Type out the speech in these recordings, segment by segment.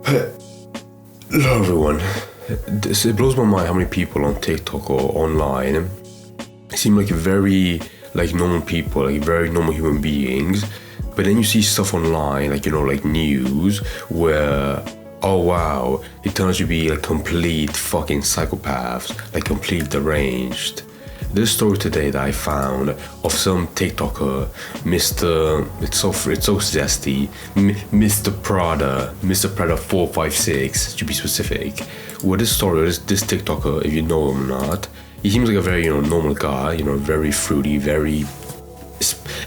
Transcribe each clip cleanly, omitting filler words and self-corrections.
Hello everyone. It blows my mind how many people on TikTok or online seem like very normal people, like very normal human beings, but then you see stuff online, like news, where oh wow, it turns out to be like complete fucking psychopaths, like complete deranged. This story today that I found of some TikToker, it's so zesty, Mr. Prada 456 to be specific. Well, this story, this TikToker, if you know him or not, he seems like a very normal guy, very fruity, very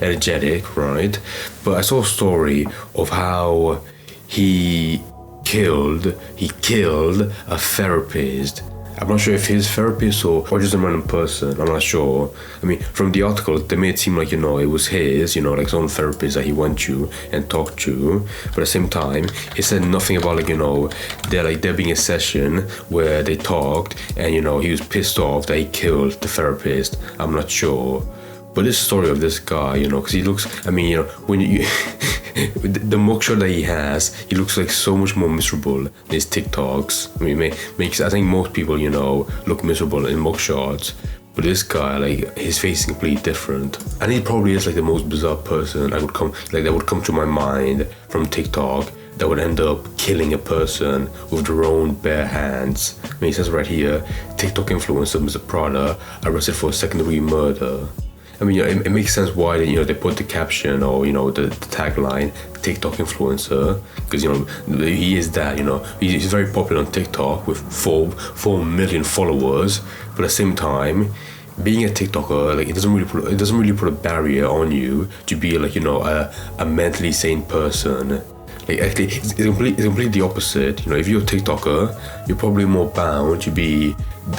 energetic, right? But I saw a story of how he killed a therapist. I'm not sure if he's a therapist or just a random person. I'm not sure. I mean, from the article, they made it seem like, it was his, like some therapist that he went to and talked to. But at the same time, it said nothing about, there being a session where they talked and, he was pissed off that he killed the therapist. I'm not sure. But this story of this guy, because he looks, when you, the mugshot that he has, he looks like so much more miserable in his TikToks. I think most people, look miserable in mugshots. But this guy, his face is completely different. And he probably is the most bizarre person that would come to my mind from TikTok that would end up killing a person with their own bare hands. It says right here, TikTok influencer Mr. Prada arrested for second-degree murder. It makes sense why they put the caption or the tagline TikTok influencer, because he is that. He's very popular on TikTok with 4 million followers. But at the same time, being a TikToker, it doesn't really put a barrier on you to be a mentally sane person. Actually, it's completely the opposite. If you're a TikToker, you're probably more bound to be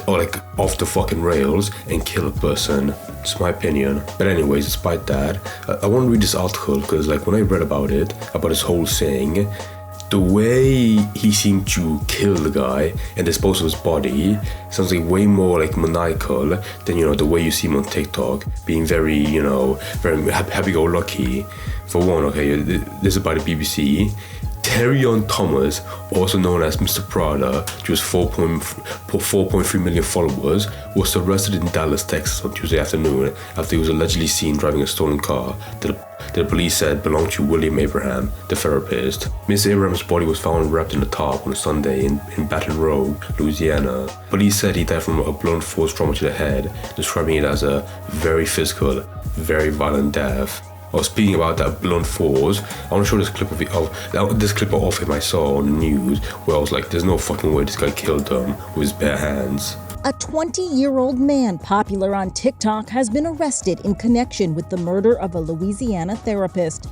off the fucking rails and kill a person. It's my opinion. But anyways, despite that, I want to read this article because when I read about this whole thing, the way he seemed to kill the guy and dispose of his body sounds way more maniacal than the way you see him on TikTok, being very very happy-go-lucky. For one, okay, this is by the BBC. Terrion Thomas, also known as Mr. Prada, just 4.3 million followers, was arrested in Dallas, Texas on Tuesday afternoon after he was allegedly seen driving a stolen car that the police said belonged to William Abraham, the therapist. Mr. Abraham's body was found wrapped in a tarp on Sunday in Baton Rouge, Louisiana. Police said he died from a blunt force trauma to the head, describing it as a very physical, very violent death. Speaking about that blunt force, I want to show this clip of him I saw on the news where I was like, there's no fucking way this guy killed them with his bare hands. A 20-year-old man popular on TikTok has been arrested in connection with the murder of a Louisiana therapist.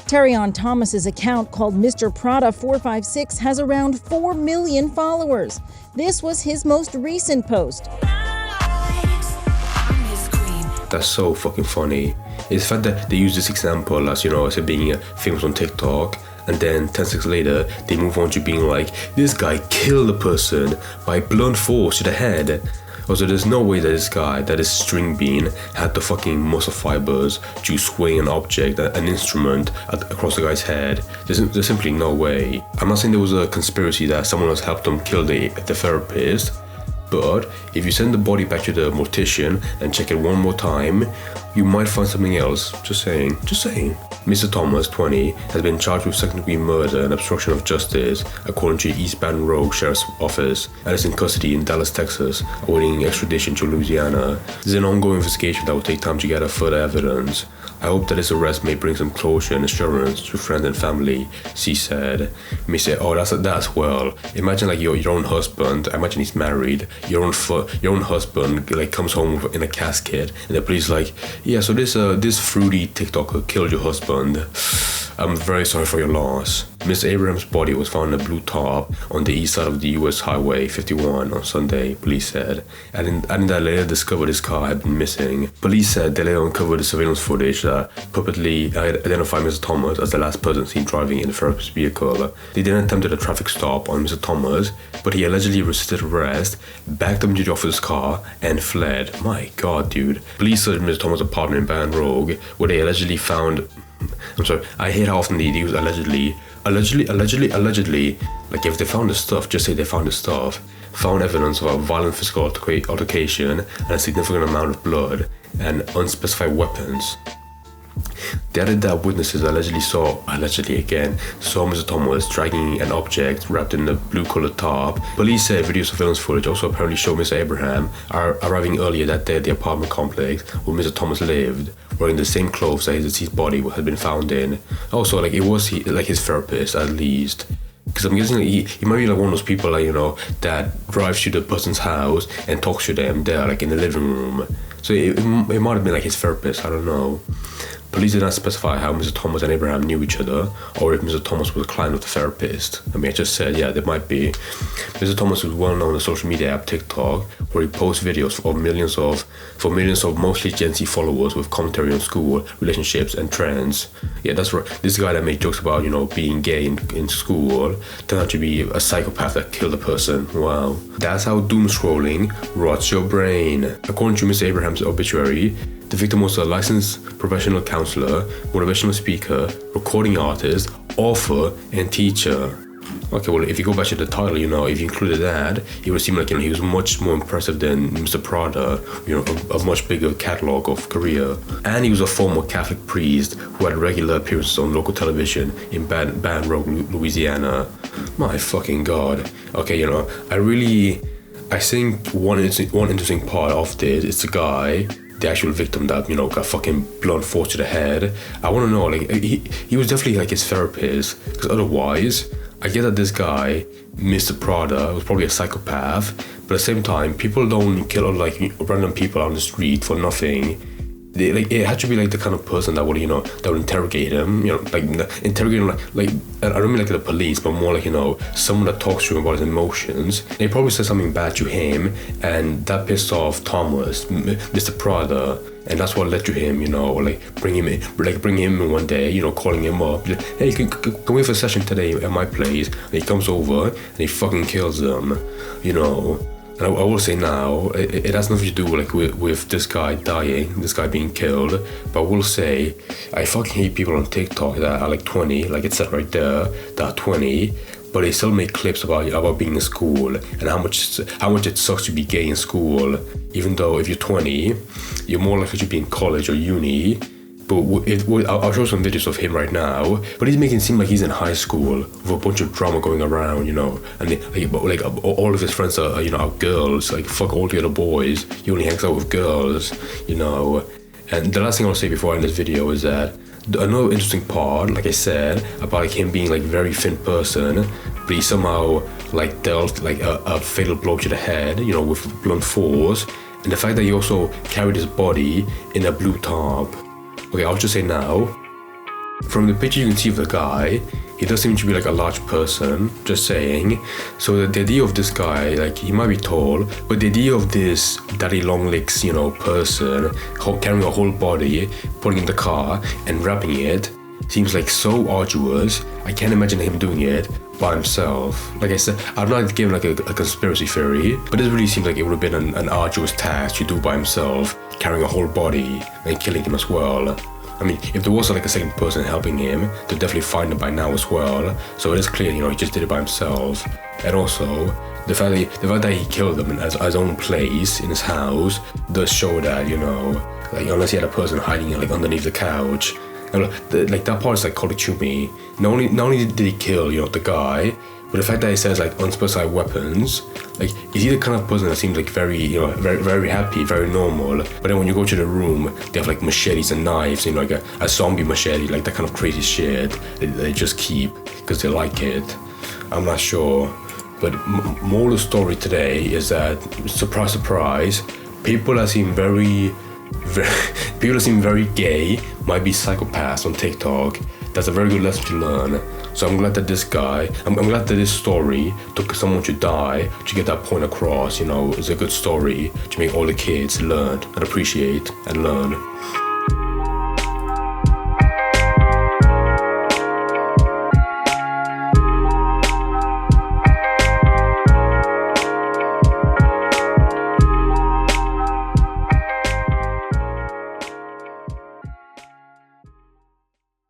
Terrion Thomas's account, called Mr. Prada 456, has around 4 million followers. This was his most recent post. That's so fucking funny. It's the fact that they use this example as, as being famous on TikTok, and then 10 seconds later, they move on to being like, this guy killed a person by blunt force to the head. Also, there's no way that this guy, that is string bean, had the fucking muscle fibers to swing an object, an instrument, across the guy's head. There's simply no way. I'm not saying there was a conspiracy that someone else helped him kill the therapist, but if you send the body back to the mortician and check it one more time, you might find something else. Just saying. Mr. Thomas, 20, has been charged with second-degree murder and obstruction of justice, according to East Baton Rouge Sheriff's Office, and is in custody in Dallas, Texas, awaiting extradition to Louisiana. This is an ongoing investigation that will take time to gather further evidence. I hope that this arrest may bring some closure and assurance to friends and family, she said. Me say, oh, that's well. Imagine your own husband. Imagine he's married. Your own husband comes home in a casket, and the police yeah. So this fruity TikToker killed your husband. I'm very sorry for your loss. Mr. Abraham's body was found in a blue tarp on the east side of the U.S. Highway 51 on Sunday, police said. And that later discovered his car had been missing. Police said they later uncovered the surveillance footage that purportedly identified Mr. Thomas as the last person seen driving in the therapist's vehicle. They then attempted a traffic stop on Mr. Thomas, but he allegedly resisted arrest, backed up into the officer's car, and fled. My god, dude. Police searched Mr. Thomas' apartment in Baton Rouge, where they allegedly found... I hate how often they use allegedly. allegedly, like if they found the stuff, just say they found the stuff, found evidence of a violent physical altercation and a significant amount of blood and unspecified weapons. The other day, witnesses allegedly saw Mr. Thomas dragging an object wrapped in a blue-colored tarp. Police said video surveillance footage also apparently showed Mr. Abraham arriving earlier that day at the apartment complex where Mr. Thomas lived, wearing the same clothes that his deceased body had been found in. Also, like, it was his therapist at least. Because I'm guessing like, he might be like one of those people, like, you know, that drives to the person's house and talks to them there, like in the living room. So it might have been like his therapist, I don't know. Police did not specify how Mr. Thomas and Abraham knew each other, or if Mr. Thomas was a client of the therapist. I mean, I just said, yeah, there might be. Mr. Thomas was well known on the social media app TikTok, where he posts videos for millions of mostly Gen Z followers with commentary on school, relationships, and trends. Yeah, that's right. This guy that made jokes about, you know, being gay in school turned out to be a psychopath that killed a person. Wow. That's how doom scrolling rots your brain. According to Mr. Abraham's obituary, the victim was a licensed professional counselor, motivational speaker, recording artist, author, and teacher. Okay, well, if you go back to the title, you know, if you included that, it would seem like, you know, he was much more impressive than Mr. Prada, you know, a much bigger catalog of career. And he was a former Catholic priest who had regular appearances on local television in Baton Rouge, Louisiana. My fucking God. Okay, you know, I think one interesting part of this is the guy, the actual victim that, you know, got fucking blunt force to the head. I want to know, like, he was definitely like his therapist, because otherwise, I get that this guy, Mr. Prada, was probably a psychopath, but at the same time, people don't kill like random people on the street for nothing. Like, it had to be like the kind of person that would, you know, that would interrogate him, you know, like interrogate him, like I don't mean like the police, but more like, you know, someone that talks to him about his emotions. And he probably said something bad to him, and that pissed off Thomas, Mr. Prada, and that's what led to him, you know, like bring him in one day, you know, calling him up, like, hey, can we have a session today at my place? And he comes over and he fucking kills him, you know. And I will say now, it has nothing to do like with this guy dying, this guy being killed. But I will say, I fucking hate people on TikTok that are like 20, like it said right there, that are 20, but they still make clips about being in school and how much it sucks to be gay in school. Even though if you're 20, you're more likely to be in college or uni. But I'll show some videos of him right now. But he's making it seem like he's in high school with a bunch of drama going around, you know. And like all of his friends are, you know, are girls. Like, fuck all the other boys. He only hangs out with girls, you know. And the last thing I'll say before I end this video is that another interesting part, like I said, about like him being like a very thin person, but he somehow like dealt like a fatal blow to the head, you know, with blunt force. And the fact that he also carried his body in a blue tarp. Okay, I'll just say now, from the picture you can see of the guy, he does seem to be like a large person, just saying. So the idea of this guy, like, he might be tall, but the idea of this daddy long legs, you know, person carrying a whole body, putting in the car and wrapping it, seems like so arduous. I can't imagine him doing it by himself. Like I said, I'm not giving like a conspiracy theory, but it really seems like it would have been an arduous task to do by himself, carrying a whole body and killing him as well. I mean, if there was like a second person helping him, they'd definitely find him by now as well. So it is clear, you know, he just did it by himself. And also, the fact that he killed him at his own place in his house does show that, you know, like, unless he had a person hiding like underneath the couch. And like that part is like calling to me. Not only did he kill, you know, the guy, but the fact that he says like unspecified weapons, like, is he the kind of person that seems like very, you know, very, very happy, very normal, but then when you go to the room, they have like machetes and knives, you know, like a zombie machete, like that kind of crazy shit they just keep because they like it. I'm not sure, but moral of the story today is that, surprise, surprise, people that seem very gay might be psychopaths on TikTok. That's a very good lesson to learn. So I'm glad that I'm glad that this story took someone to die to get that point across. You know, it's a good story to make all the kids learn and appreciate and learn.